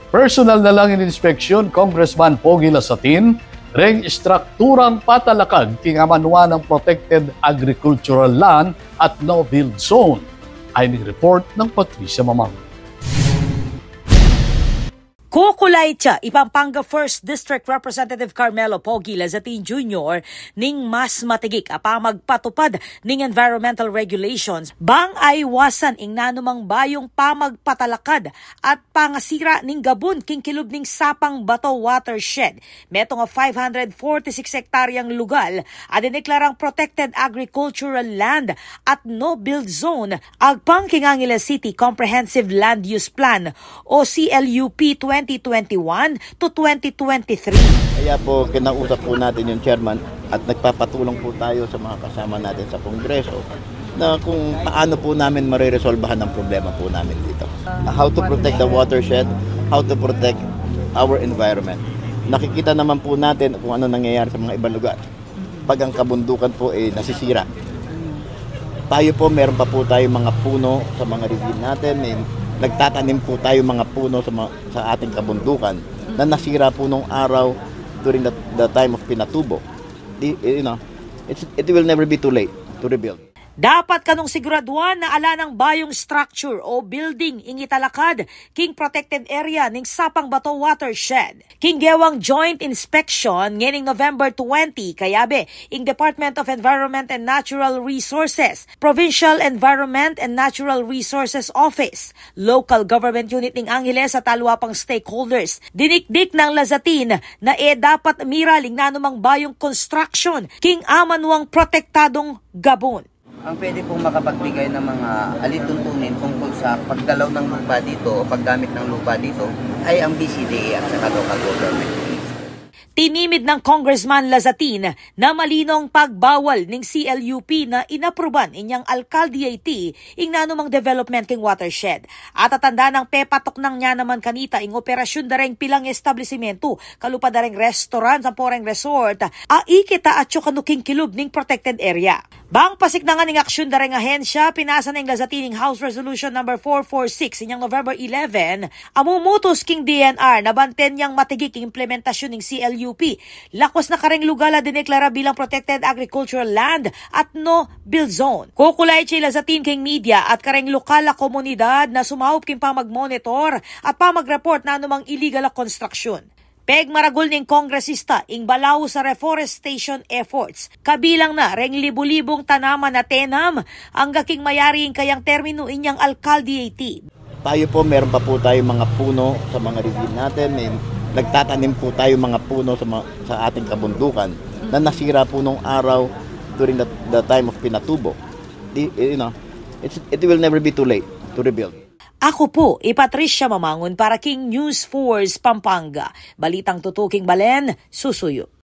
Personal na lang in inspeksyon, Congressman Pogi Lasatin, reng istrukturang patalakag kingamanwa ng Protected Agricultural Land at No-Build Zone. Ay report ng Patricia Mamang. Kukulay siya Ipampanga 1st District Representative Carmelo Pogi Lazatin Jr. ning mas matigik magpatupad ning environmental regulations bang aywasan ing nanumang bayong pamagpatalakad at pangasira ning gabon king kilub ning Sapang Bato Watershed. Meto nga 546 hektaryang lugal at dineklarang Protected Agricultural Land at No-Build Zone agpang Kingangila City Comprehensive Land Use Plan o CLUP 2021 to 2023. Kaya po kinausap po natin yung chairman at nagpapatulong po tayo sa mga kasama natin sa Kongreso na kung paano po namin mariresolbahan ang problema po namin dito. How to protect the watershed, how to protect our environment. Nakikita naman po natin kung ano nangyayari sa mga ibang lugar. Pag ang kabundukan po ay nasisira. Tayo po, meron pa po tayo mga puno sa mga region natin. Nagtatanim po tayo mga puno sa ating kabundukan na nasira po nung araw during the time of Pinatubo. It will never be too late to rebuild. Dapat kanong siguraduhan na ala ng bayong structure o building ing italakad king protected area ning Sapang Bato Watershed. King gewang joint inspection ngening November 20 kayabe ing Department of Environment and Natural Resources, Provincial Environment and Natural Resources Office, Local Government Unit ning Angeles at talwapang stakeholders. Dinikdik ng Lazatin na dapat miraling nanumang bayong construction king amanwang protektadong gabon. Ang pwede pong makapagbigay ng mga alituntunin tungkol sa pagdalaw ng lupa dito o paggamit ng lupa dito ay ang BCDA at saka local government. Tinimid ng Congressman Lazatin na malinong pagbawal ng CLUP na inapruban inyang alkalde ing nanumang development king watershed. At tatanda ng pepatok ng niya naman kanita ing operasyon dareng pilang establishmento, kalupa dareng restaurant sa poreng resort, aikita at kanuking kilub ning protected area. Bang pasik na nga ning aksyon dareng ahensya, pinasa ng Lazatin ing House Resolution number 446 inyang November 11, amumutos king DNR na banten niyang matigik implementasyon ng CLUP. Lakos na kareng lugala dineklara bilang Protected Agricultural Land at No-Build Zone. Kukulay siya Lazatin king media at kareng lokal na komunidad na sumahop king pamag-monitor at pamag-report na anumang illegal na construction. Peg maragol ning kongresista ing balaw sa reforestation efforts. Kabilang na reng libu-libong tanaman na tenam ang gaking mayari ing kayang termino inyang alkalde. Tayo po, meron pa po tayo mga puno sa mga region natin. Nagtatanim po tayo mga puno sa ating kabundukan na nasira po nung araw during the time of Pinatubo. It will never be too late to rebuild. Ako po, Patricia Mamangon para King News Force Pampanga. Balitang tutuking Balen, susuyo.